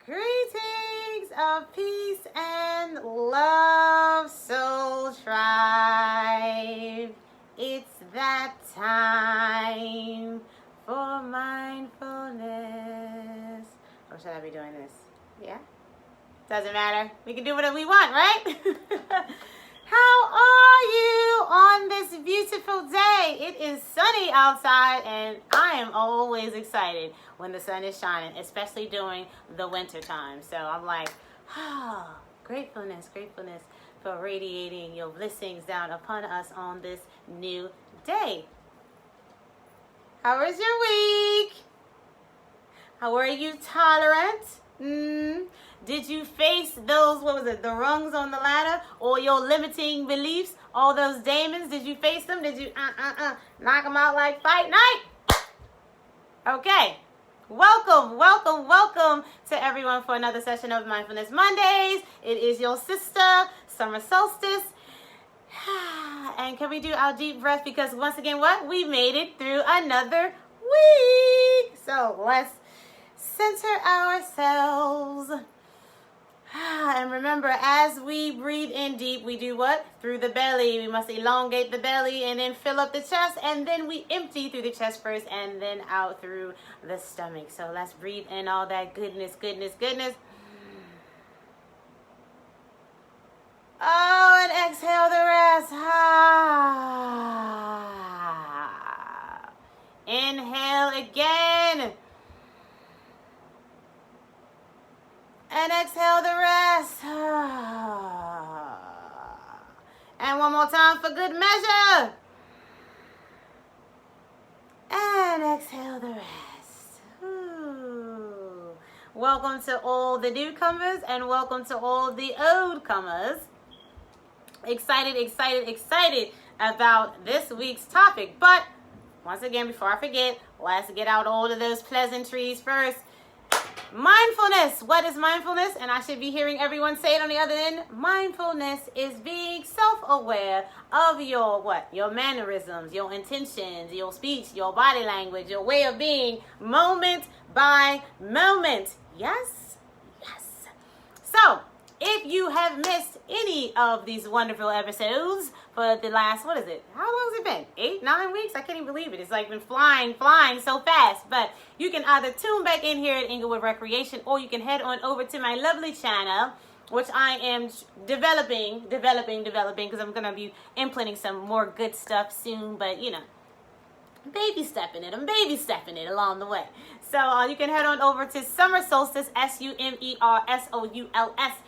Greetings of peace and love, Soul Tribe. It's that time for mindfulness. Or should I be doing this? Yeah? Doesn't matter. We can do whatever we want, right? How are you on this beautiful day? It is sunny outside and I am always excited when the sun is shining, especially during the winter time. So I'm like, gratefulness for radiating your blessings down upon us on this new day. How was your week? How are you tolerant? Did you face those, the rungs on the ladder, or your limiting beliefs, all those demons? Did you face them? Did you knock them out like fight night? Okay. Welcome to everyone for another session of Mindfulness Mondays. It is your sister, Summer Solstice. And can we do our deep breath? Because once again, we made it through another week. So let's center ourselves. And remember, as we breathe in deep, we do what? Through the belly. We must elongate the belly and then fill up the chest. And then we empty through the chest first and then out through the stomach. So let's breathe in all that goodness. Oh, and exhale the rest. Inhale again. And exhale the rest. And one more time for good measure. And exhale the rest. Welcome to all the newcomers and welcome to all the old comers. Excited about this week's topic. But once again, before I forget, let's get out all of those pleasantries first. Mindfulness. What is mindfulness? And I should be hearing everyone say it on the other end. Mindfulness is being self-aware of your Your mannerisms, your intentions, your speech, your body language, your way of being, moment by moment. Yes. So, if you have missed any of these wonderful episodes for the last, how long has it been? 8-9 weeks? I can't even believe it. It's like been flying so fast. But you can either tune back in here at Inglewood Recreation, or you can head on over to my lovely channel, which I am developing, because I'm going to be implementing some more good stuff soon. But, I'm baby stepping it along the way. So you can head on over to Summer Solstice, SUMERSOULSTICE,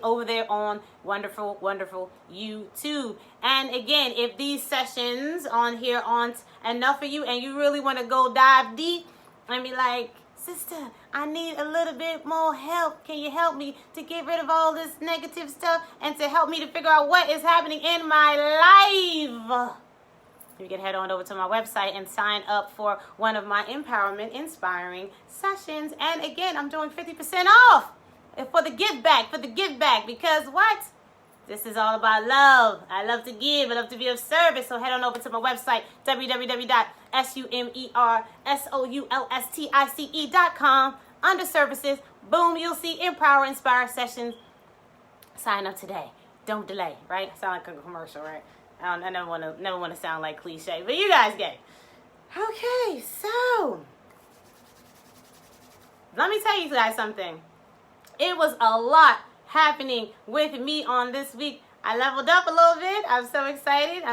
over there on wonderful YouTube. And again, if these sessions on here aren't enough for you and you really want to go dive deep and be like, sister, I need a little bit more help. Can you help me to get rid of all this negative stuff and to help me to figure out what is happening in my life? You can head on over to my website and sign up for one of my empowerment inspiring sessions. And again, I'm doing 50% off for the give back, because this is all about love. I love to give. I love to be of service. So head on over to my website, www.sumersoulstic.com. Under services, boom, you'll see Empower Inspire Sessions. Sign up today. Don't delay, right? I sound like a commercial, right? I never want to sound like cliche, but you guys get it. Okay, so let me tell you guys something. It was a lot happening with me on this week. I leveled up a little bit. I'm so excited.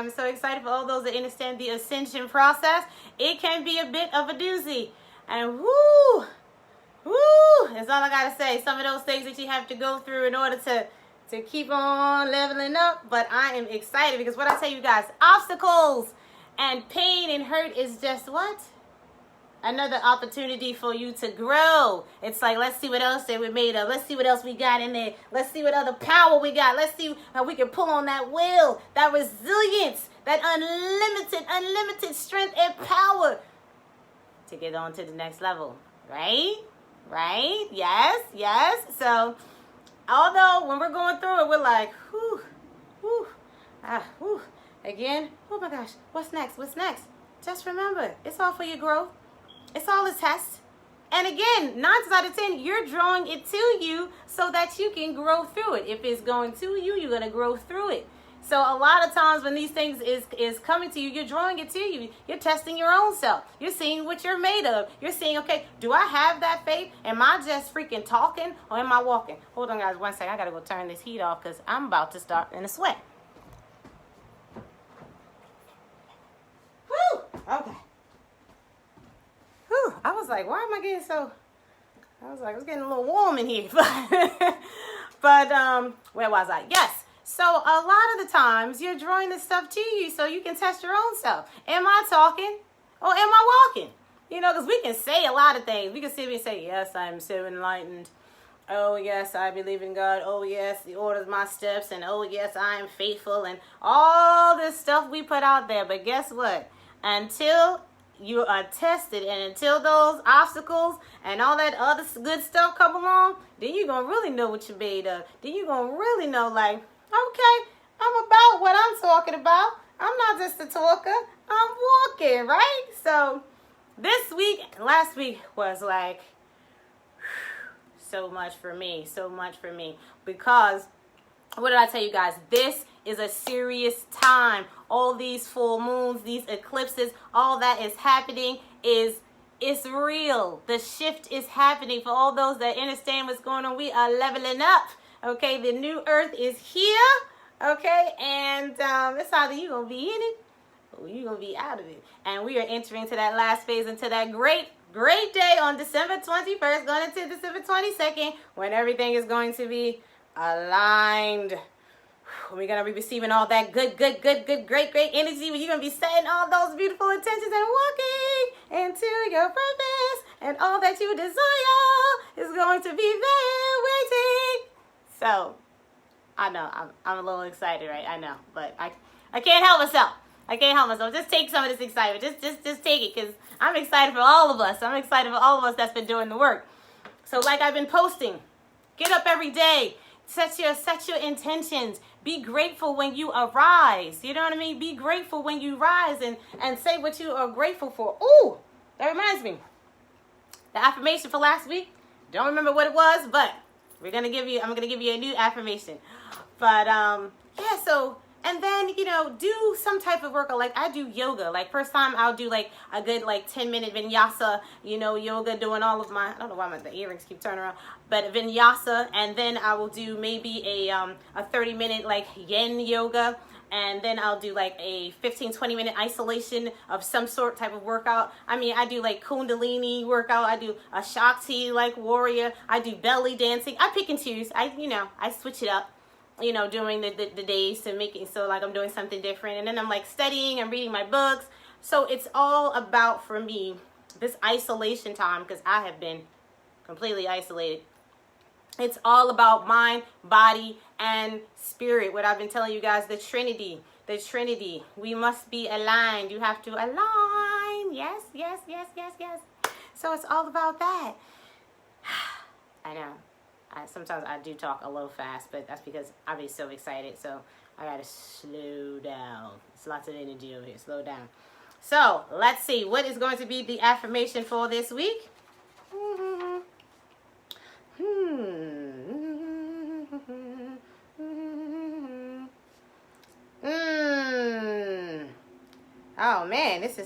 For all those that understand the ascension process. It can be a bit of a doozy. And woo, that's all I gotta say. Some of those things that you have to go through in order to keep on leveling up. But I am excited because what I tell you guys, obstacles and pain and hurt is just another opportunity for you to grow. It's like, let's see what else that we're made of. Let's see what else we got in there. Let's see what other power we got. Let's see how we can pull on that will, that resilience, that unlimited strength and power to get on to the next level. Right? Yes. So, although when we're going through it, we're like, again, oh my gosh, what's next? Just remember, it's all for your growth. It's all a test. And again, 9 times out of 10, you're drawing it to you so that you can grow through it. If it's going to you, you're going to grow through it. So a lot of times when these things is coming to you, you're drawing it to you. You're testing your own self. You're seeing what you're made of. You're seeing, okay, do I have that faith? Am I just freaking talking or am I walking? Hold on, guys, one second. I got to go turn this heat off because I'm about to start in a sweat. Woo! Okay. Whew. I was like, why am I getting so... I was like, it's getting a little warm in here. But where was I? Yes. So a lot of the times you're drawing this stuff to you so you can test your own self. Am I talking or am I walking? You know, because we can say a lot of things. We can sit here and say, yes, I'm so enlightened. Oh, yes, I believe in God. Oh, yes, He orders my steps. And oh, yes, I am faithful. And all this stuff we put out there. But guess what? Until you are tested and until those obstacles and all that other good stuff come along, then you're going to really know what you're made of. Then you're going to really know, like, okay, I'm about what I'm talking about. I'm not just a talker. I'm walking, right? So this week, last week was like so much for me. Because what did I tell you guys? This is a serious time. All these full moons, these eclipses, all that is happening it's real. The shift is happening. For all those that understand what's going on, we are leveling up. Okay, the new earth is here. Okay, and it's either you're going to be in it or you're going to be out of it. And we are entering to that last phase, into that great day on December 21st, going into December 22nd, when everything is going to be aligned. We're going to be receiving all that good, great energy. When you're going to be setting all those beautiful intentions and walking into your purpose. And all that you desire is going to be there waiting. So, I know, I'm a little excited, right? I know, but I can't help myself. Just take some of this excitement. Just take it, because I'm excited for all of us. That's been doing the work. So like I've been posting, get up every day. Set your intentions. Be grateful when you arise. You know what I mean? Be grateful when you rise and say what you are grateful for. Ooh, that reminds me. The affirmation for last week, don't remember what it was, but I'm going to give you a new affirmation. But yeah, so, and then, you know, do some type of workout. Like I do yoga. Like first time I'll do like a good 10-minute vinyasa, you know, yoga, doing all of my, I don't know why the earrings keep turning around, but vinyasa. And then I will do maybe a 30-minute yin yoga. And then I'll do a 15-20 minute isolation of some sort type of workout. I mean, I do Kundalini workout. I do a Shakti warrior. I do belly dancing. I pick and choose. I switch it up, during the days to make it so I'm doing something different. And then I'm studying and reading my books. So it's all about, for me, this isolation time, because I have been completely isolated. It's all about mind, body, and spirit. What I've been telling you guys, the Trinity. We must be aligned. You have to align. Yes. So it's all about that. I know. Sometimes I do talk a little fast, but that's because I be so excited. So I gotta slow down. It's lots of energy over here. Slow down. So let's see. What is going to be the affirmation for this week? Oh man, this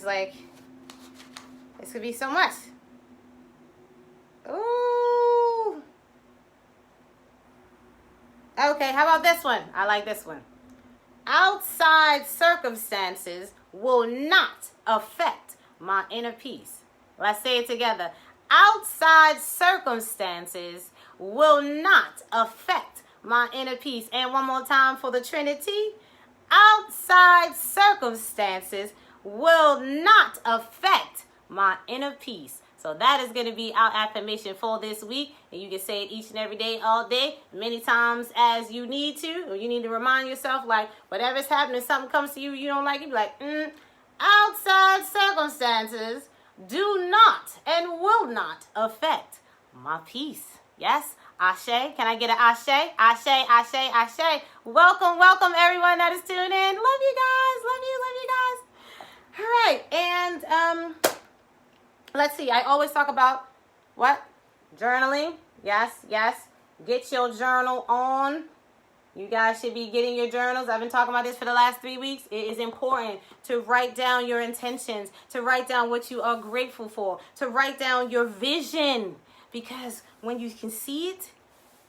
could be so much. Ooh. Okay, how about this one? I like this one. Outside circumstances will not affect my inner peace. Let's say it together. Outside circumstances will not affect my inner peace. And one more time for the Trinity. Outside circumstances will not affect my inner peace. So that is going to be our affirmation for this week. And you can say it each and every day, all day, many times as you need to. Or you need to remind yourself, whatever's happening, something comes to you don't like, you be like, outside circumstances do not and will not affect my peace. Yes? Ashe. Can I get an ashe? Ashe. Welcome everyone that is tuning in. Love you guys. All right. And let's see. I always talk about what? Journaling. Yes, yes. Get your journal on. You guys should be getting your journals. I've been talking about this for the last 3 weeks. It is important to write down your intentions, to write down what you are grateful for, to write down your vision. Because when you can see it,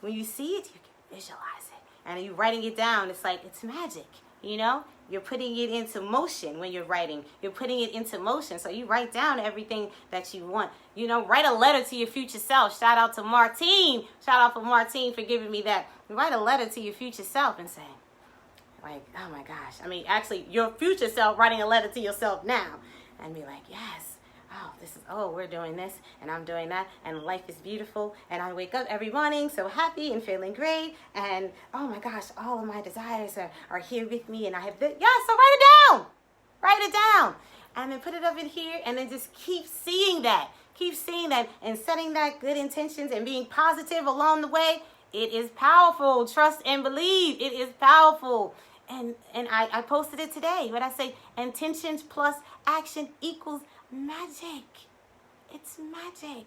you can visualize it. And you're writing it down, it's like, it's magic, you know? You're putting it into motion when you're writing. You're putting it into motion. So you write down everything that you want. You know, write a letter to your future self. Shout out to Martine. Shout out for Martine for giving me that. Write a letter to your future self and say, like, oh my gosh. I mean, actually, your future self writing a letter to yourself now. And be like, yes. We're doing this and I'm doing that and life is beautiful and I wake up every morning so happy and feeling great and oh my gosh, all of my desires are here with me and I have this. Yeah, so write it down and then put it up in here and then just keep seeing that and setting that good intentions and being positive along the way. It is powerful. Trust and believe. It is powerful. And I posted it today. What I say, intentions plus action equals magic. It's magic.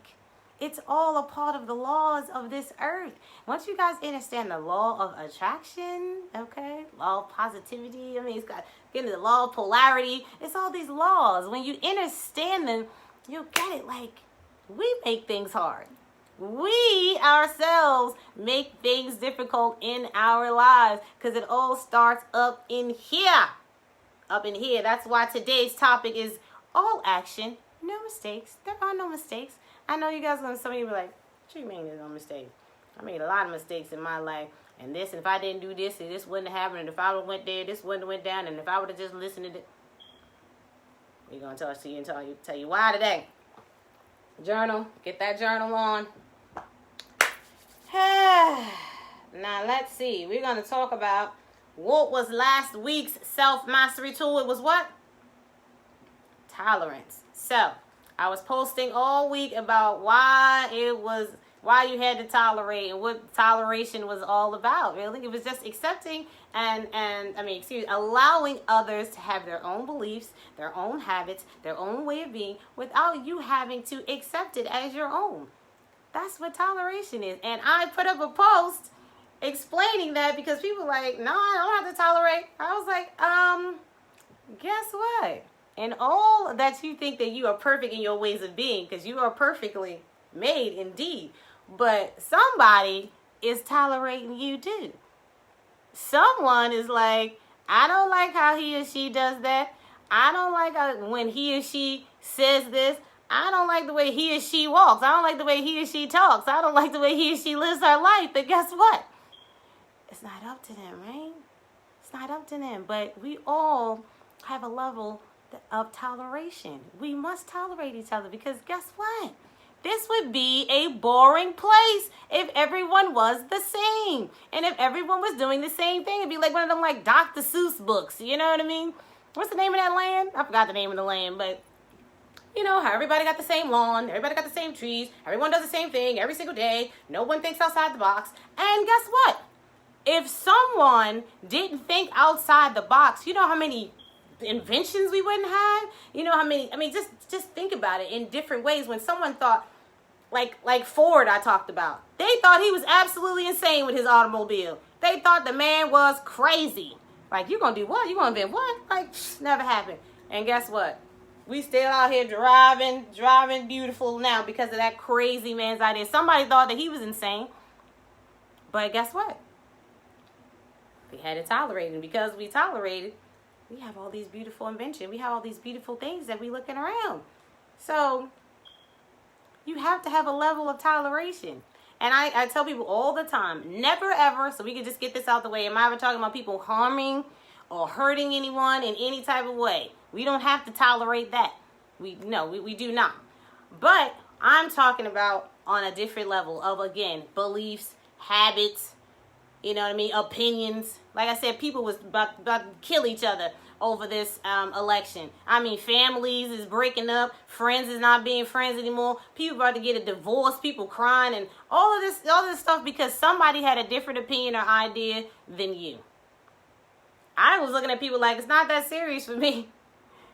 It's all a part of the laws of this earth. Once you guys understand the law of attraction, okay, law of positivity, I mean, it's got getting the law of polarity. It's all these laws. When you understand them, you'll get it. Like, we make things hard. We ourselves make things difficult in our lives because it all starts up in here. Up in here. That's why today's topic is all action, no mistakes. There are no mistakes. I know you guys are going to, some of you be like, what you mean there's no mistakes? I made a lot of mistakes in my life. And this, and if I didn't do this, and this wouldn't have happened. And if I would have went there, this wouldn't have went down. And if I would have just listened to it. We're going to talk to you and tell you why today. Journal. Get that journal on. Now, let's see. We're going to talk about what was last week's self-mastery tool. It was what? Tolerance. So, I was posting all week about why you had to tolerate and what toleration was all about. Really, it was just accepting allowing others to have their own beliefs, their own habits, their own way of being without you having to accept it as your own. That's what toleration is. And I put up a post explaining that because people were like, no, I don't have to tolerate. I was like, guess what? And all that you think that you are perfect in your ways of being, because you are perfectly made indeed, but somebody is tolerating you too. Someone is like, I don't like how he or she does that. I don't like when he or she says this. I don't like the way he or she walks. I don't like the way he or she talks. I don't like the way he or she lives her life. But guess what? It's not up to them, right? It's not up to them. But we all have a level of toleration. We must tolerate each other because guess what? This would be a boring place if everyone was the same. And if everyone was doing the same thing, it'd be like one of them like Dr. Seuss books. You know what I mean? What's the name of that land? I forgot the name of the land, but you know how everybody got the same lawn, everybody got the same trees, everyone does the same thing every single day. No one thinks outside the box. And guess what? If someone didn't think outside the box, you know how many inventions we wouldn't have? You know how many, just think about it in different ways. When someone thought, like Ford I talked about, they thought he was absolutely insane with his automobile. They thought the man was crazy. Like, you gonna do what? You gonna invent what? Like, never happened. And guess what? We still out here driving beautiful now because of that crazy man's idea. Somebody thought that he was insane. But guess what? We had to tolerate him. Because we tolerated, we have all these beautiful inventions. We have all these beautiful things that we looking around. So you have to have a level of toleration. And I tell people all the time, never ever, so we can just get this out the way. Am I ever talking about people harming or hurting anyone in any type of way? We don't have to tolerate that. We do not. But I'm talking about on a different level of, again, beliefs, habits, you know what I mean, opinions. Like I said, people was about to kill each other over this election. I mean, families is breaking up. Friends is not being friends anymore. People about to get a divorce. People crying and all this stuff because somebody had a different opinion or idea than you. I was looking at people like, it's not that serious for me.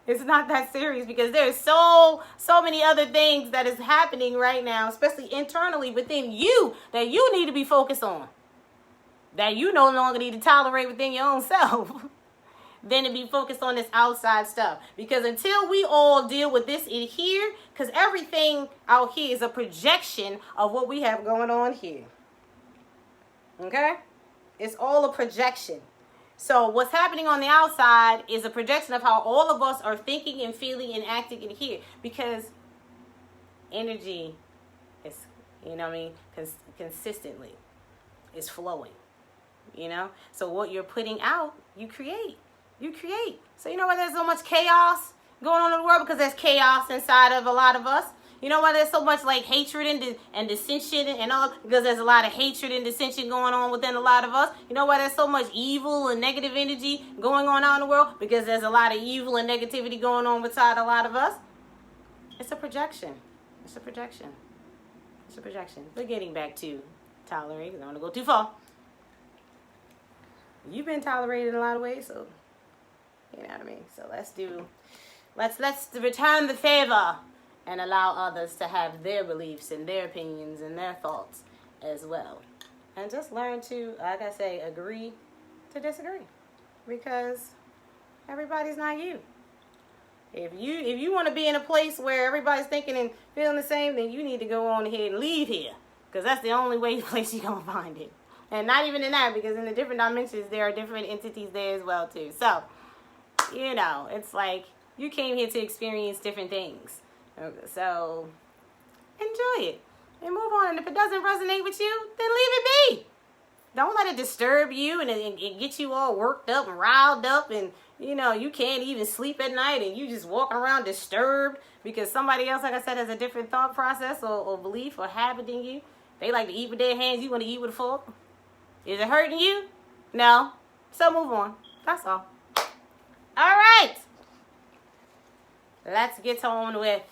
It's not that serious because there's so many other things that is happening right now, especially internally within you, that you need to be focused on. That you no longer need to tolerate within your own self. Than to be focused on this outside stuff. Because until we all deal with this in here, because everything out here is a projection of what we have going on here. Okay? It's all a projection. So what's happening on the outside is a projection of how all of us are thinking and feeling and acting in here. Because energy is, consistently is flowing. So what you're putting out, you create. So you know why there's so much chaos going on in the world? Because there's chaos inside of a lot of us. You know why there's so much like hatred and dissension and all? Because there's a lot of hatred and dissension going on within a lot of us. You know why there's so much evil and negative energy going on out in the world? Because there's a lot of evil and negativity going on inside a lot of us. It's a projection. But getting back to tolerating, I don't want to go too far. You've been tolerated in a lot of ways, so you know what I mean. So let's return the favor and allow others to have their beliefs and their opinions and their thoughts as well. And just learn to, like I say, agree to disagree. Because everybody's not you. If you want to be in a place where everybody's thinking and feeling the same, then you need to go on ahead and leave here. Because that's the only place you're going to find it. And not even in that, because in the different dimensions, there are different entities there as well, too. So, it's like you came here to experience different things. So, enjoy it and move on. And if it doesn't resonate with you, then leave it be. Don't let it disturb you and get you all worked up and riled up and, you can't even sleep at night and you just walking around disturbed because somebody else, like I said, has a different thought process or belief or habit than you. They like to eat with their hands. You want to eat with a fork. Is it hurting you? No. So move on. That's all. All right. Let's get on with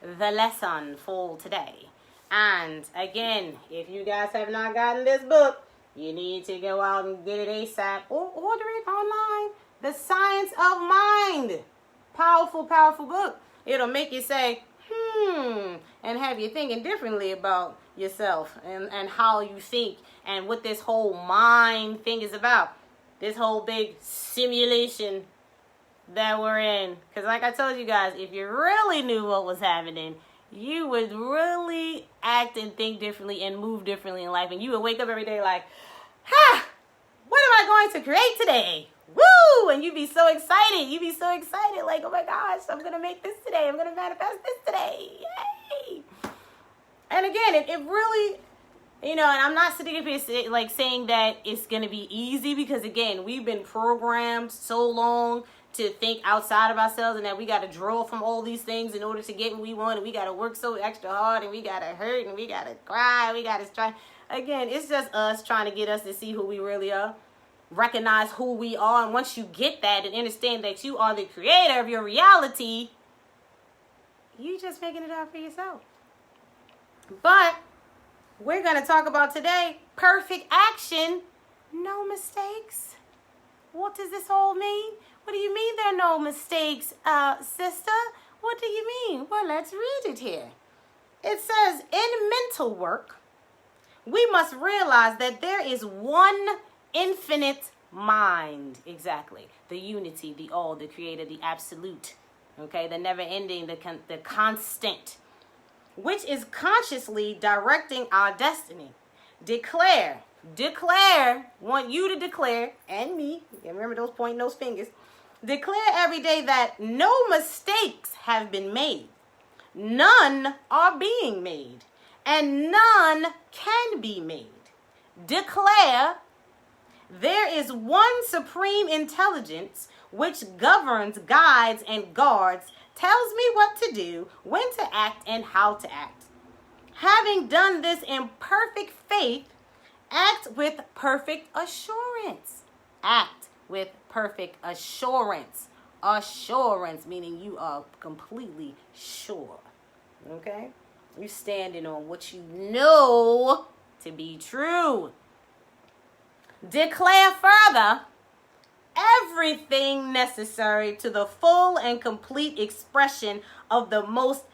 the lesson for today. And again, if you guys have not gotten this book, you need to go out and get it ASAP or order it online. The Science of Mind. Powerful, powerful book. It'll make you say, and have you thinking differently about yourself and how you think and what this whole mind thing is about. This whole big simulation that we're in. Because like I told you guys, if you really knew what was happening, you would really act and think differently and move differently in life. And you would wake up every day like, what am I going to create today? Woo! And you'd be so excited. Like, oh my gosh, I'm going to make this today. I'm going to manifest this today. Yay! And again, it really, and I'm not sitting up here like saying that it's going to be easy because, again, we've been programmed so long to think outside of ourselves and that we got to draw from all these things in order to get what we want, and we got to work so extra hard, and we got to hurt, and we got to cry, we got to try. Again, it's just us trying to get us to see who we really are, recognize who we are, and once you get that and understand that you are the creator of your reality, you just making it out for yourself. But we're going to talk about today perfect action, no mistakes. What does this all mean? What do you mean there are no mistakes, sister? What do you mean? Well, let's read it here. It says, in mental work, we must realize that there is one infinite mind. Exactly. The unity, the all, the creator, the absolute. Okay, the never ending, the constant, which is consciously directing our destiny. Declare, want you to declare, and me, remember those pointing those fingers, declare every day that no mistakes have been made, none are being made, and none can be made. Declare, there is one supreme intelligence which governs, guides, and guards, tells me what to do, when to act, and how to act. Having done this in perfect faith, act with perfect assurance. Act with perfect assurance. Assurance, meaning you are completely sure. Okay? You're standing on what you know to be true. Declare further, everything necessary to the full and complete expression of the most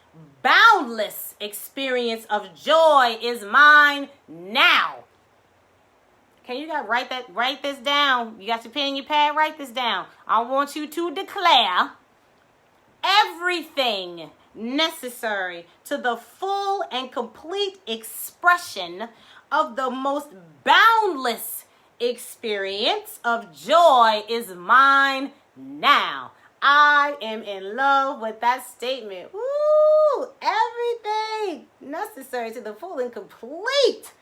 boundless experience of joy is mine now. Can you guys write this down? You got your pen and your pad? Write this down. I want you to declare everything necessary to the full and complete expression of the most boundless experience of joy is mine now. I am in love with that statement. Woo! Everything necessary to the full and complete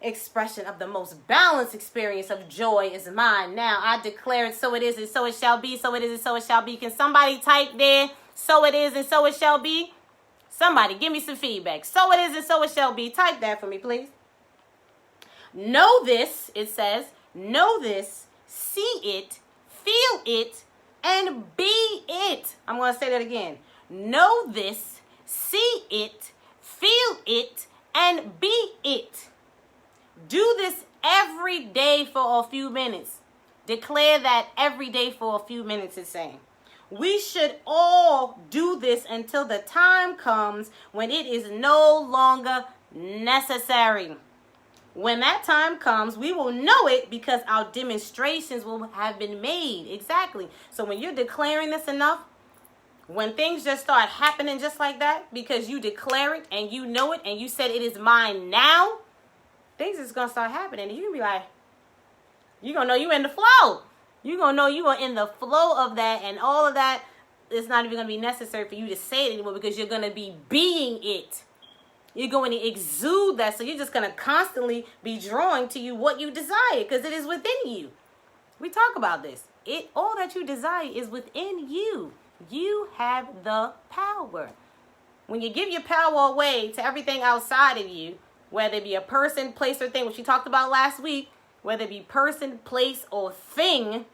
expression of the most balanced experience of joy is mine now. I declare it, so it is, and so it shall be. So it is, and so it shall be. Can somebody type there, so it is, and so it shall be? Somebody give me some feedback. So it is, and so it shall be. Type that for me, please. Know this, it says, know this, see it, feel it, and be it. I'm going to say that again. Know this, see it, feel it, and be it. Do this every day for a few minutes. Declare that every day for a few minutes, it's saying. We should all do this until the time comes when it is no longer necessary. When that time comes, we will know it because our demonstrations will have been made. Exactly. So when you're declaring this enough, when things just start happening just like that, because you declare it and you know it and you said it is mine now, things is going to start happening. And you're going to be like, you're going to know you're in the flow. You're going to know you are in the flow of that, and all of that is not even going to be necessary for you to say it anymore because you're going to be being it. You're going to exude that, so you're just going to constantly be drawing to you what you desire because it is within you. We talk about this. All that you desire is within you. You have the power. When you give your power away to everything outside of you, whether it be a person, place, or thing, which we talked about last week, whether it be person, place, or thing,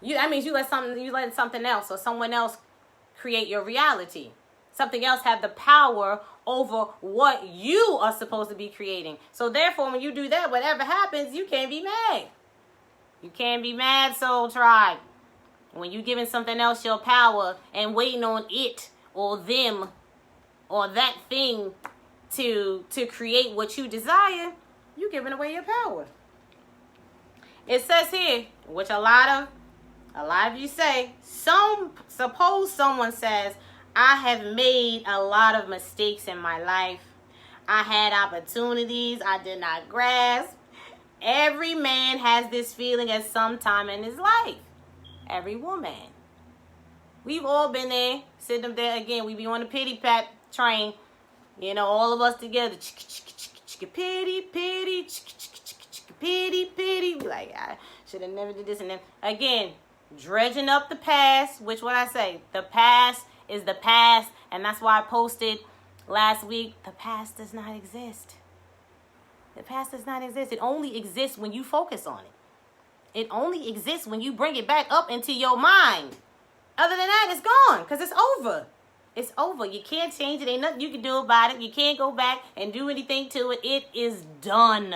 that means you let something else or someone else create your reality. Something else have the power over what you are supposed to be creating. So therefore, when you do that, whatever happens, you can't be mad. You can't be mad, Soul Tribe. When you giving something else your power and waiting on it or them or that thing to create what you desire, you giving away your power. It says here, which a lot of you say, suppose someone says, I have made a lot of mistakes in my life. I had opportunities I did not grasp. Every man has this feeling at some time in his life. Every woman. We've all been there, sitting up there again. We be on the pity pat train. You know, all of us together. Pity, pity, pity, pity. We like, I should have never did this. And then, again, dredging up the past, which what I say, the past is the past. And that's why I posted last week, the past does not exist. The past does not exist. It only exists when you focus on it. It only exists when you bring it back up into your mind. Other than that, it's gone because it's over. It's over. You can't change it. Ain't nothing you can do about it. You can't go back and do anything to it. It is done.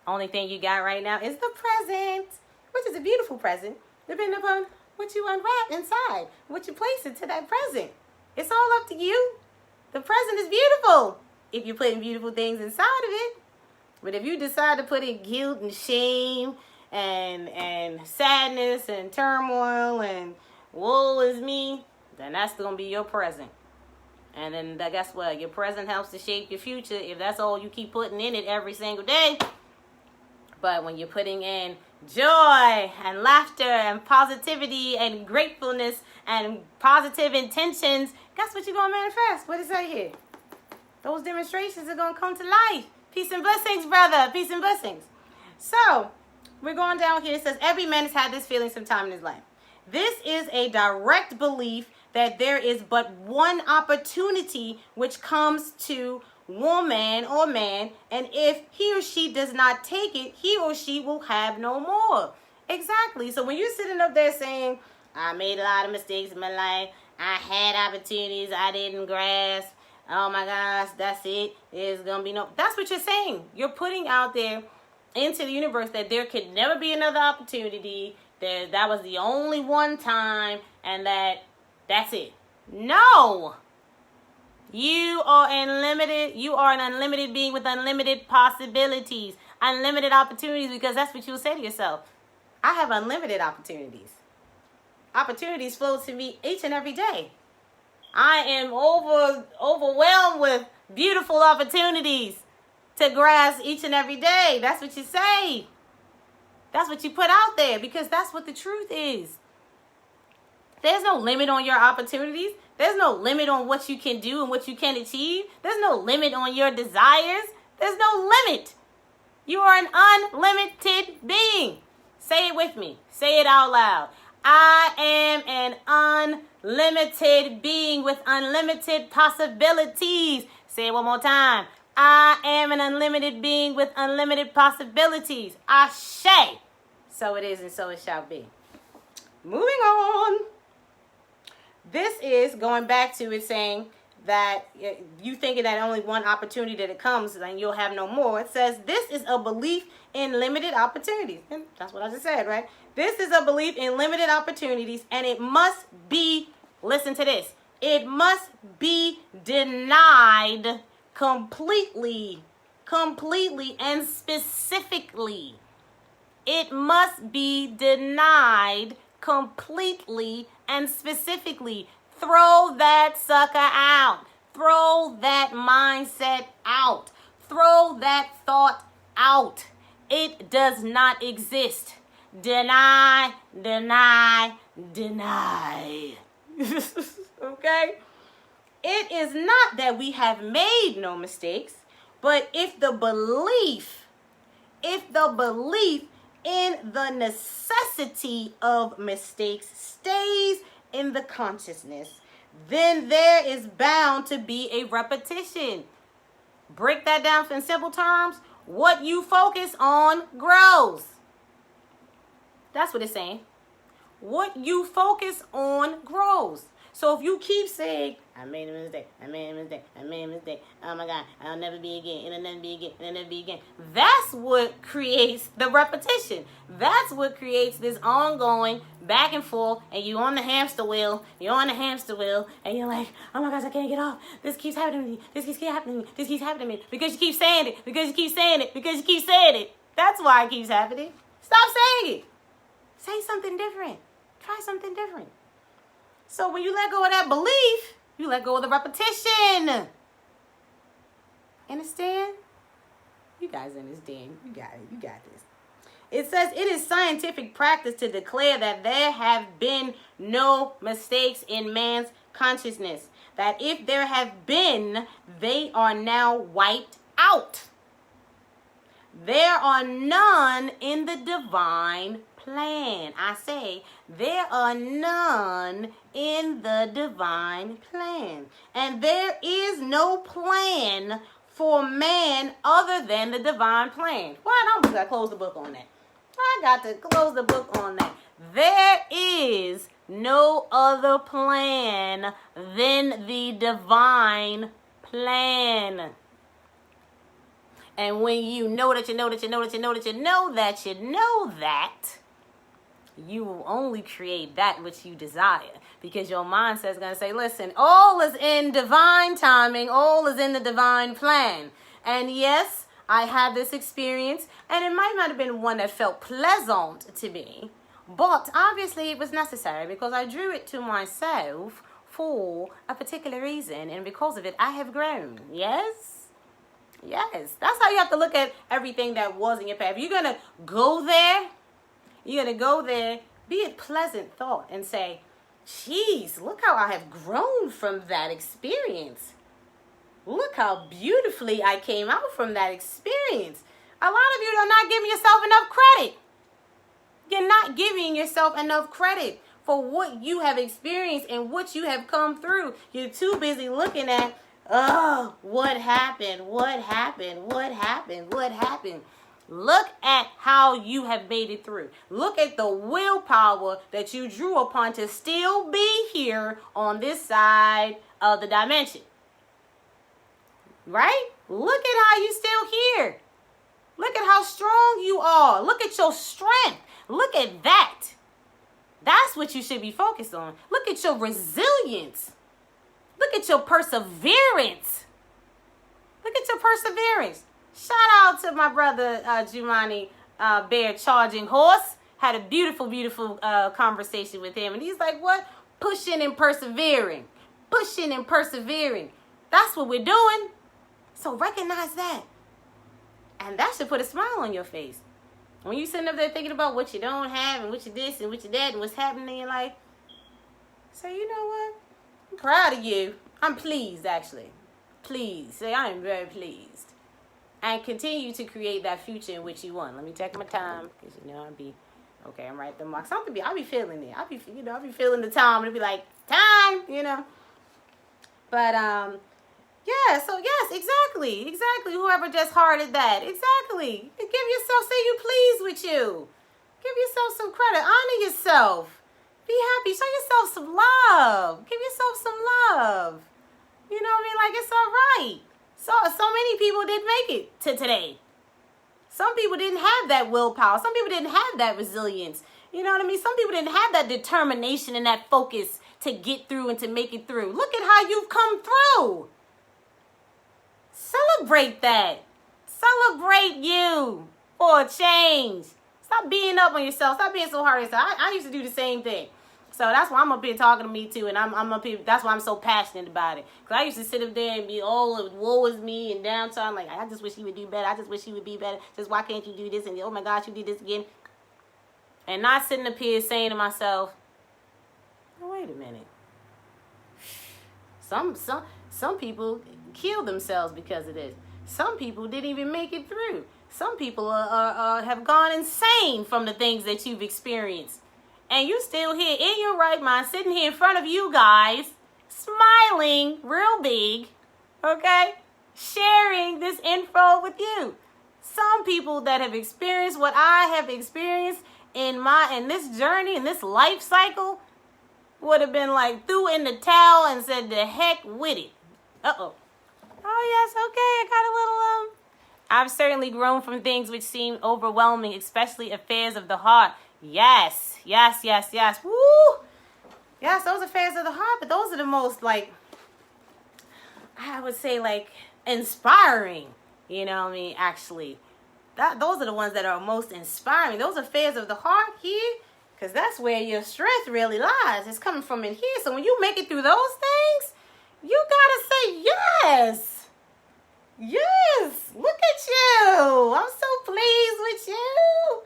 Only thing you got right now is the present, which is a beautiful present, depending upon what you unwrap inside, what you place into that present. It's all up to you. The present is beautiful if you're putting beautiful things inside of it. But if you decide to put in guilt and shame and sadness and turmoil and woe is me, then that's going to be your present. And then guess what? Your present helps to shape your future if that's all you keep putting in it every single day. But when you're putting in joy and laughter and positivity and gratefulness and positive intentions, guess what you're going to manifest? What does it say here? Those demonstrations are going to come to life. Peace and blessings, brother. Peace and blessings. So, we're going down here. It says, every man has had this feeling sometime in his life. This is a direct belief that there is but one opportunity which comes to woman or man, and if he or she does not take it, he or she will have no more. Exactly. So when you're sitting up there saying, I made a lot of mistakes in my life, I had opportunities I didn't grasp, oh my gosh, that's it, there's gonna be no, that's what you're saying. You're putting out there into the universe that there could never be another opportunity, that was the only one time, and that's it. No! You are unlimited. You are an unlimited being with unlimited possibilities, unlimited opportunities, because that's what you'll say to yourself. I have unlimited opportunities. Opportunities flow to me each and every day. I am overwhelmed with beautiful opportunities to grasp each and every day. That's what you say. That's what you put out there, because that's what the truth is. There's no limit on your opportunities. There's no limit on what you can do and what you can achieve. There's no limit on your desires. There's no limit. You are an unlimited being. Say it with me. Say it out loud. I am an unlimited being with unlimited possibilities. Say it one more time. I am an unlimited being with unlimited possibilities. Ashe. So it is and so it shall be. Moving on. This is going back to it saying that you thinking that only one opportunity that it comes and you'll have no more. It says this is a belief in limited opportunities. And that's what I just said, right? This is a belief in limited opportunities, and it must be, listen to this, it must be denied completely and specifically. It must be denied completely and specifically. Throw that sucker out. Throw that mindset out. Throw that thought out. It does not exist. Deny. Okay? It is not that we have made no mistakes, but if the belief in the necessity of mistakes stays in the consciousness, then there is bound to be a repetition. Break that down in simple terms. What you focus on grows. That's what it's saying. What you focus on grows. So if you keep saying, I made a mistake, oh my God, I'll never be again, it'll never be again, it'll never be again. That's what creates the repetition. That's what creates this ongoing back and forth, and you're on the hamster wheel, and you're like, oh my gosh, I can't get off. This keeps happening to me, this keeps happening to me, because you keep saying it, That's why it keeps happening. Stop saying it. Say something different. Try something different. So when you let go of that belief, you let go of the repetition. Understand? You guys understand. You got it. You got this. It says it is scientific practice to declare that there have been no mistakes in man's consciousness. That if there have been, they are now wiped out. There are none in the divine plan. I say, there are none in the divine plan. And there is no plan for man other than the divine plan. Well, I'm going to close the book on that. I got to close the book on that. There is no other plan than the divine plan. And when you know that, you will only create that which you desire. Because your mindset is going to say, listen, all is in divine timing. All is in the divine plan. And yes, I had this experience. And it might not have been one that felt pleasant to me. But obviously it was necessary because I drew it to myself for a particular reason. And because of it, I have grown. Yes? Yes. That's how you have to look at everything that was in your path. If you're going to go there, be a pleasant thought and say, geez, look how I have grown from that experience. Look how beautifully I came out from that experience. A lot of you are not giving yourself enough credit. You're not giving yourself enough credit for what you have experienced and what you have come through. You're too busy looking at, oh, what happened? Look at how you have made it through. Look at the willpower that you drew upon to still be here on this side of the dimension. Right? Look at how you still here. Look at how strong you are. Look at your strength. Look at that. That's what you should be focused on. Look at your resilience. Look at your perseverance. Look at your perseverance. Shout out to my brother Jumani Bear Charging Horse. Had a beautiful, beautiful conversation with him. And he's like, what? Pushing and persevering. Pushing and persevering. That's what we're doing. So recognize that. And that should put a smile on your face. When you're sitting up there thinking about what you don't have and what you this and what you that and what's happening in your life, say, you know what? I'm proud of you. I'm pleased, actually. Pleased. Say, I am very pleased. And continue to create that future in which you want. Let me take my time, because, you know, I'll be, okay, I'm right at the mark. I'll be feeling it. I'll be feeling the time. It'll be like, time, you know. But, yeah, so yes, exactly. Whoever just hearted that, exactly. Give yourself, say you pleased with you. Give yourself some credit. Honor yourself. Be happy. Show yourself some love. Give yourself some love. You know what I mean? Like, it's all right. So many people didn't make it to today. Some people didn't have that willpower. Some people didn't have that resilience. You know what I mean? Some people didn't have that determination and that focus to get through and to make it through. Look at how you've come through. Celebrate that. Celebrate you for a change. Stop beating up on yourself. Stop being so hard on yourself. I used to do the same thing. So that's why I'm up here talking to me too, and I'm up here. That's why I'm so passionate about it. Because I used to sit up there and be all woe is me and downtime. Like, I just wish he would do better. I just wish he would be better. Just why can't you do this? And oh my gosh, you did this again. And not sitting up here saying to myself, oh, wait a minute. Some people kill themselves because of this. Some people didn't even make it through. Some people have gone insane from the things that you've experienced. And you still here in your right mind, sitting here in front of you guys, smiling real big, okay? Sharing this info with you. Some people that have experienced what I have experienced in this journey, in this life cycle, would have been like threw in the towel and said the heck with it. Uh-oh. Oh, yes, okay, I got a little, I've certainly grown from things which seem overwhelming, especially affairs of the heart. Yes. Woo! Yes, those affairs of the heart, but those are the most, like, I would say, like, inspiring, you know what I mean, actually. Those are the ones that are most inspiring. Those affairs of the heart here, because that's where your strength really lies. It's coming from in here. So when you make it through those things, you gotta say yes. Yes, look at you. I'm so pleased with you.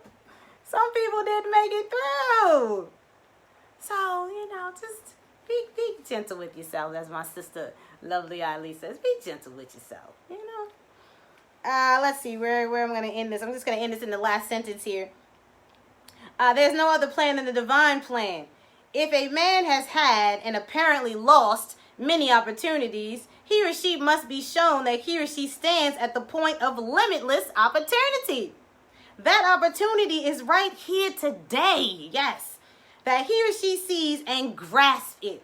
Some people didn't make it through. So, you know, just be gentle with yourself, as my sister, lovely Ali says. Be gentle with yourself, you know. Let's see where I'm going to end this. I'm just going to end this in the last sentence here. There's no other plan than the divine plan. If a man has had and apparently lost many opportunities, he or she must be shown that he or she stands at the point of limitless opportunity. That opportunity is right here today. Yes. That he or she sees and grasps it.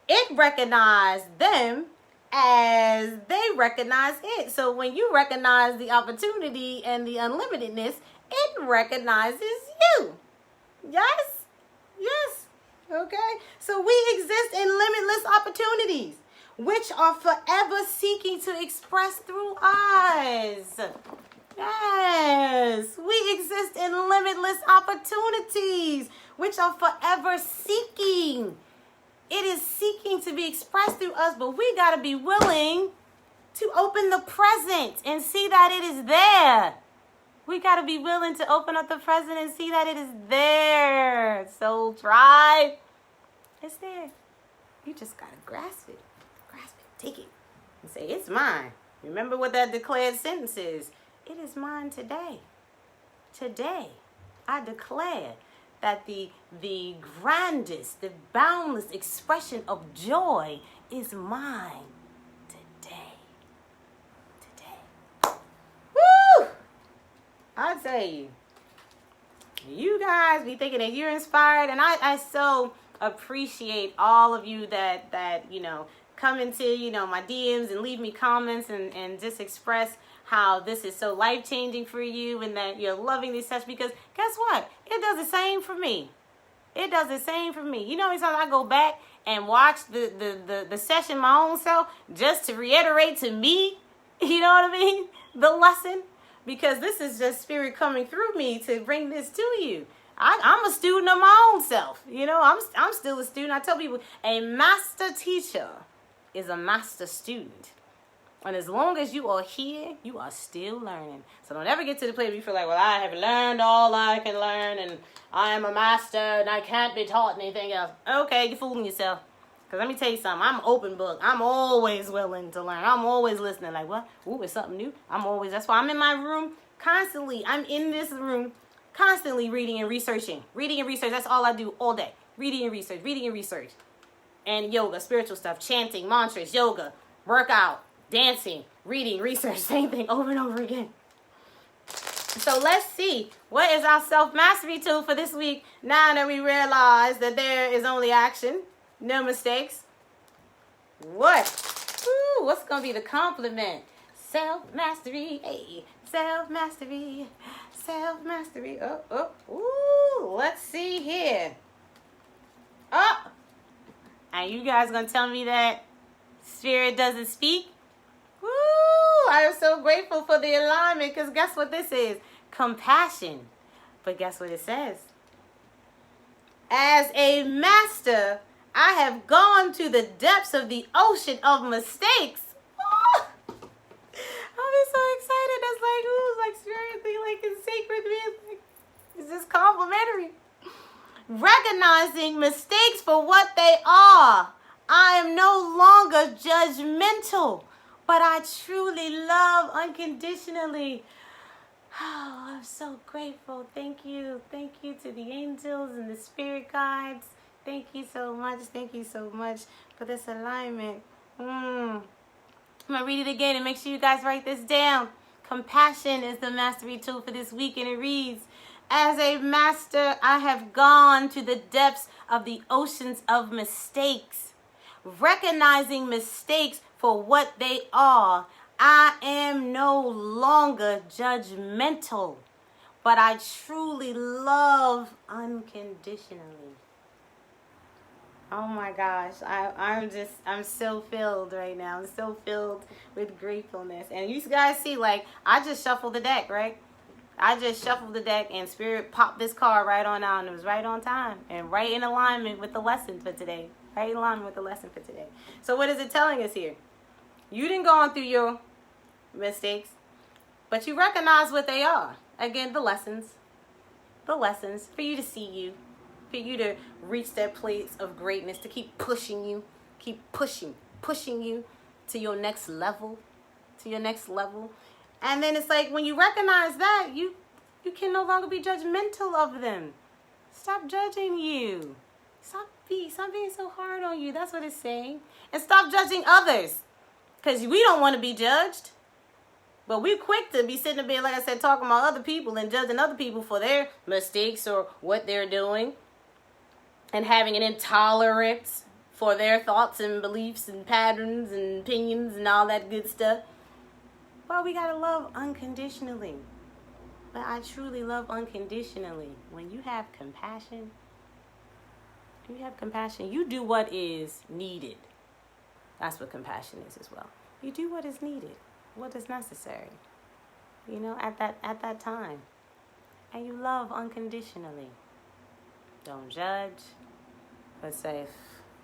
It recognizes them as they recognize it. So when you recognize the opportunity and the unlimitedness, it recognizes you. Yes. Okay. So we exist in limitless opportunities, which are forever seeking to express through us. Yes, we exist in limitless opportunities, which are forever seeking. It is seeking to be expressed through us, but we got to be willing to open the present and see that it is there. We got to be willing to open up the present and see that it is there. So try. It's there. You just got to grasp it. Grasp it. Take it. And say, it's mine. Remember what that declared sentence is. It is mine today. Today, I declare that the grandest, the boundless expression of joy is mine today. Woo! I tell you, you guys be thinking that you're inspired, and I so appreciate all of you that you know, come into, my DMs and leave me comments and just express how this is so life-changing for you and that you're loving these sessions, because guess what? It does the same for me. It does the same for me. Sometimes I go back and watch the session my own self just to reiterate to me, you know what I mean? The lesson. Because this is just spirit coming through me to bring this to you. I'm a student of my own self. I'm still a student. I tell people a master teacher is a master student. And as long as you are here, you are still learning. So don't ever get to the place where you feel like, well, I have learned all I can learn and I am a master and I can't be taught anything else. Okay, you're fooling yourself. Because let me tell you something. I'm an open book. I'm always willing to learn. I'm always listening. Like, what? Ooh, it's something new. That's why I'm in my room constantly. I'm in this room constantly reading and researching. Reading and research. That's all I do all day. Reading and research. Reading and research. And yoga, spiritual stuff, chanting, mantras, yoga, workout, dancing, reading, research, same thing over and over again. So let's see, what is our self-mastery tool for this week now that we realize that there is only action, no mistakes? What's going to be the compliment? Self-mastery, hey, self-mastery, self-mastery. Let's see here. And you guys going to tell me that spirit doesn't speak? I am so grateful for the alignment, because guess what this is? Compassion. But guess what it says? As a master, I have gone to the depths of the ocean of mistakes. I'm so excited. That's like seriously, like it's sacred music. It's just complimentary. Recognizing mistakes for what they are. I am no longer judgmental, but I truly love unconditionally. Oh, I'm so grateful. Thank you. Thank you to the angels and the spirit guides. Thank you so much. Thank you so much for this alignment. I'm going to read it again and make sure you guys write this down. Compassion is the mastery tool for this week, and it reads, as a master, I have gone to the depths of the oceans of mistakes. Recognizing mistakes for what they are, I am no longer judgmental, but I truly love unconditionally. Oh my gosh, I'm so filled right now. I'm so filled with gratefulness. And you guys see, like, I just shuffled the deck, right? I just shuffled the deck and spirit popped this card right on out, and it was right on time and right in alignment with the lesson for today. Right in alignment with the lesson for today. So what is it telling us here? You didn't go on through your mistakes, but you recognize what they are. Again, the lessons for you to see you, for you to reach that place of greatness, to keep pushing you, pushing you to your next level, And then it's like when you recognize that, you can no longer be judgmental of them. Stop judging you. Stop being so hard on you. That's what it's saying. And stop judging others. Because we don't want to be judged. But we're quick to be sitting there, like I said, talking about other people and judging other people for their mistakes or what they're doing. And having an intolerance for their thoughts and beliefs and patterns and opinions and all that good stuff. Well, we got to love unconditionally. But I truly love unconditionally. When you have compassion, you do what is needed. That's what compassion is as well. You do what is needed, what is necessary, at that time. And you love unconditionally. Don't judge. But say,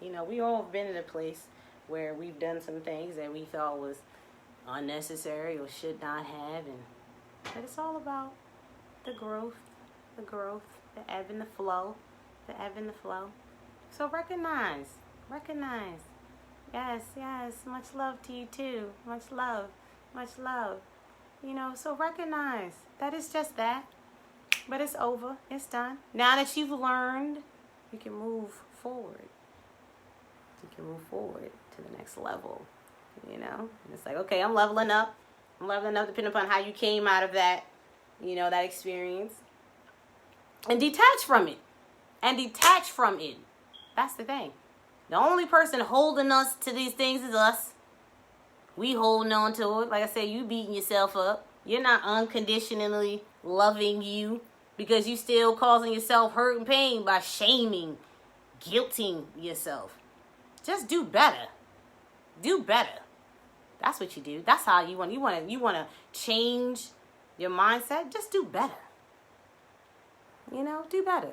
we all have been in a place where we've done some things that we thought was unnecessary or should not have. But it's all about the growth, the ebb and the flow, So recognize. Yes. Much love to you too. Much love. So recognize that it's just that. But it's over. It's done. Now that you've learned, you can move forward. To the next level. And it's like, okay, I'm leveling up depending upon how you came out of that, that experience. And detach from it. That's the thing. The only person holding us to these things is us. We holding on to it. Like I said, you beating yourself up. You're not unconditionally loving you because you still causing yourself hurt and pain by shaming, guilting yourself. Just do better. Do better. That's what you do. That's how you want to change your mindset. Just do better. Do better.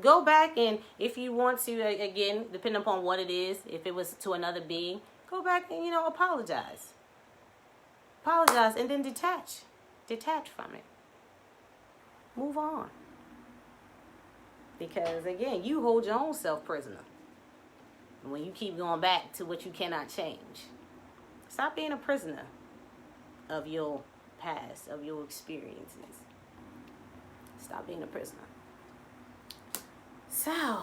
Go back, and if you want to, again, depending upon what it is, if it was to another being, go back and, apologize. Apologize and then detach. Detach from it. Move on. Because, again, you hold your own self prisoner. When you keep going back to what you cannot change. Stop being a prisoner of your past, of your experiences. Stop being a prisoner. So,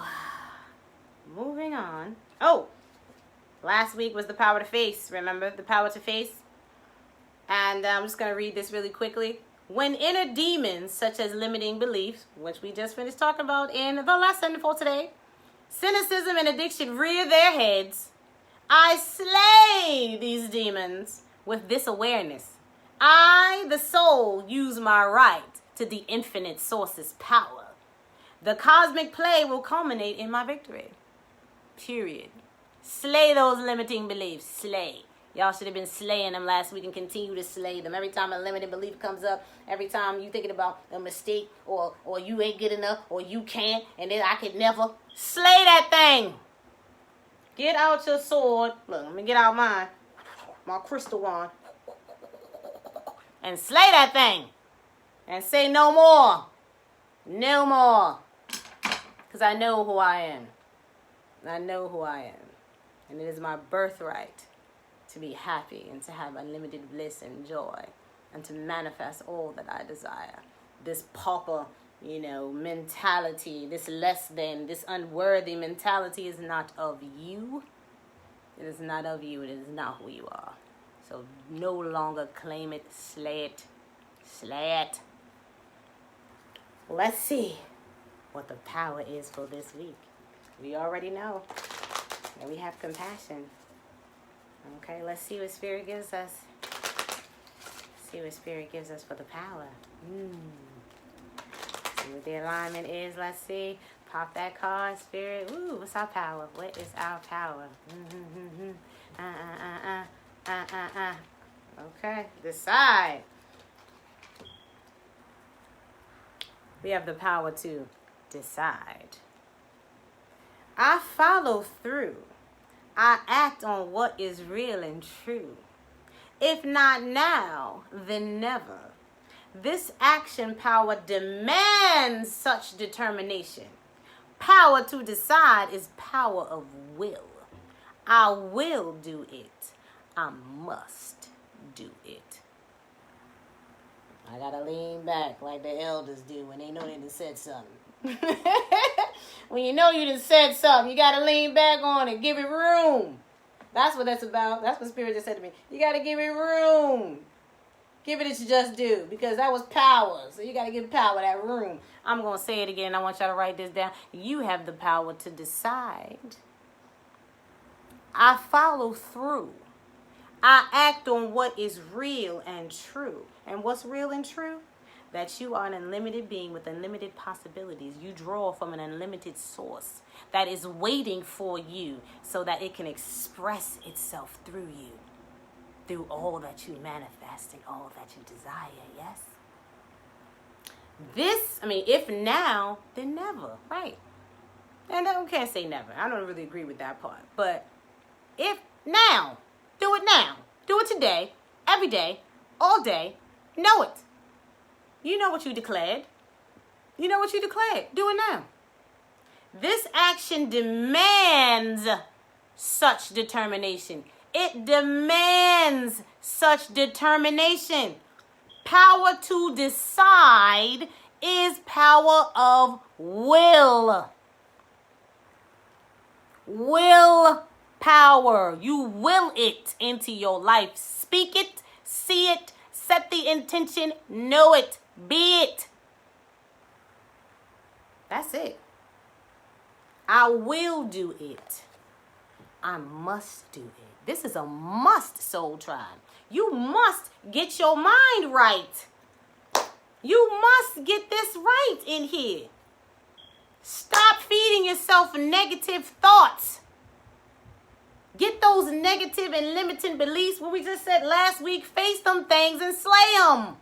moving on. Oh, last week was the power to face. Remember the power to face? And I'm just going to read this really quickly. When inner demons, such as limiting beliefs, which we just finished talking about in the lesson for today, cynicism and addiction rear their heads, I slay these demons with this awareness. I, the soul, use my right to the infinite source's power. The cosmic play will culminate in my victory. Period. Slay those limiting beliefs. Slay. Y'all should have been slaying them last week and continue to slay them. Every time a limiting belief comes up, every time you thinking about a mistake or you ain't good enough or you can't and then I could never, slay that thing. Get out your sword. Look, let me get out mine. My crystal wand. And slay that thing. And say no more. No more. Because I know who I am. I know who I am. And it is my birthright to be happy and to have unlimited bliss and joy and to manifest all that I desire. This pauper, mentality, this less than, this unworthy mentality is not of you. It is not of you. It is not who you are. So no longer claim it, slay it, slay it. Let's see what the power is for this week. We already know that we have compassion. Okay, let's see what Spirit gives us. See what Spirit gives us for the power. See what the alignment is. Let's see. Pop that card, Spirit. Ooh, what's our power? What is our power? Okay, decide. We have the power to decide. I follow through. I act on what is real and true. If not now, then never. This action power demands such determination. Power to decide is power of will. I will do it. I must do it. I gotta lean back like the elders do when they know they done said something. When you know you done said something, you gotta lean back on it. Give it room. That's what that's about. That's what Spirit just said to me. You gotta give it room. Give it its just due, because that was power. So you gotta give power that room. I'm gonna say it again. I want y'all to write this down. You have the power to decide. I follow through. I act on what is real and true. And what's real and true? That you are an unlimited being with unlimited possibilities. You draw from an unlimited source that is waiting for you so that it can express itself through you, through all that you manifest and all that you desire, yes? If now, then never, right? And I can't say never. I don't really agree with that part. But if now, do it now. Do it today, every day, all day. Know it. You know what you declared. You know what you declared. Do it now. This action demands such determination. It demands such determination. Power to decide is power of will. Will power. You will it into your life. Speak it, see it, set the intention, know it, be it. That's it. I will do it. I must do it. This is a must, Soul Tribe. You must get your mind right. You must get this right in here. Stop feeding yourself negative thoughts. Get those negative and limiting beliefs, what we just said last week, face them things and slay them.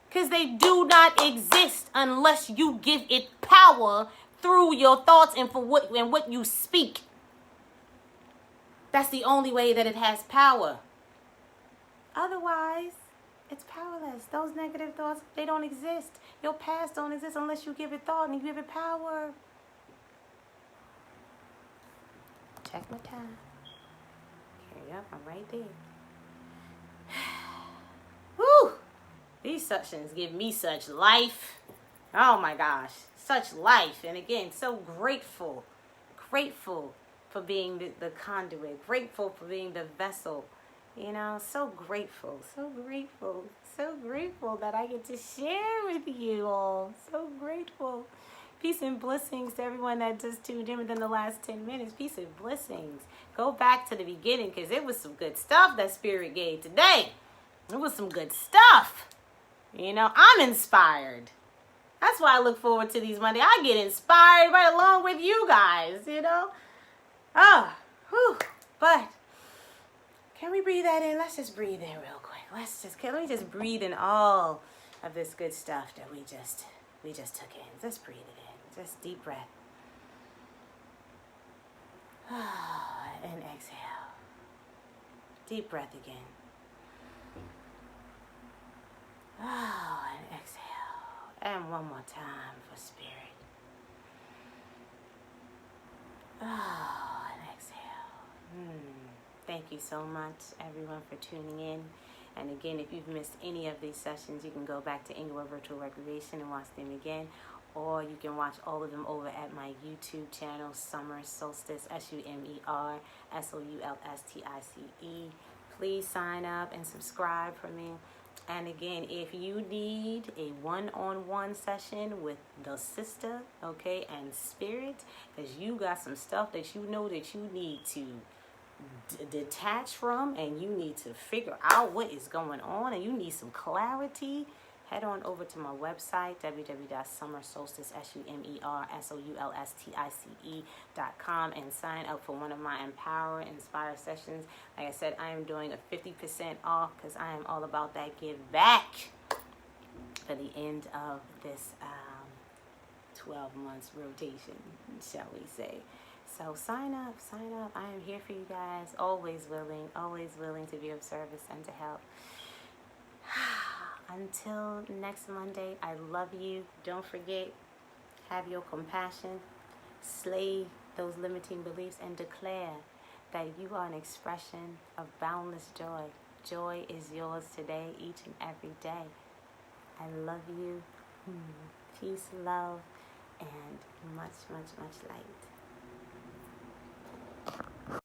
Because they do not exist unless you give it power through your thoughts and what you speak. That's the only way that it has power. Otherwise, it's powerless. Those negative thoughts, they don't exist. Your past don't exist unless you give it thought and you give it power. Check my time. Okay, yep, I'm right there. Whew! These sessions give me such life. Oh my gosh, such life. And again, so grateful. Grateful for being the conduit. Grateful for being the vessel. You know, so grateful, so grateful, so grateful that I get to share with you all. So grateful. Peace and blessings to everyone that just tuned in within the last 10 minutes. Peace and blessings. Go back to the beginning because it was some good stuff that Spirit gave today. It was some good stuff. You know, I'm inspired. That's why I look forward to these Mondays. I get inspired right along with you guys, you know. But can we breathe that in? Let's just breathe in real quick. Let me just breathe in all of this good stuff that we just took in. Just breathe it in. Just deep breath. And exhale. Deep breath again. And exhale. And one more time for Spirit. And exhale. Thank you so much, everyone, for tuning in. And again, if you've missed any of these sessions, you can go back to Inglewood Virtual Recreation and watch them again. Or you can watch all of them over at my YouTube channel, Summer Solstice, SUMER SOULSTICE. Please sign up and subscribe for me. And again, if you need a one-on-one session with the sister, okay, and Spirit, because you got some stuff that you know that you need to detach from and you need to figure out what is going on and you need some clarity, head on over to my website, www.summersolstice.com, and sign up for one of my Empower, Inspire sessions. Like I said, I am doing a 50% off because I am all about that give back for the end of this 12 months rotation, shall we say. So sign up. I am here for you guys, always willing to be of service and to help. Until next Monday, I love you. Don't forget, have your compassion, slay those limiting beliefs, and declare that you are an expression of boundless joy. Joy is yours today, each and every day. I love you. Peace, love, and much, much, much light.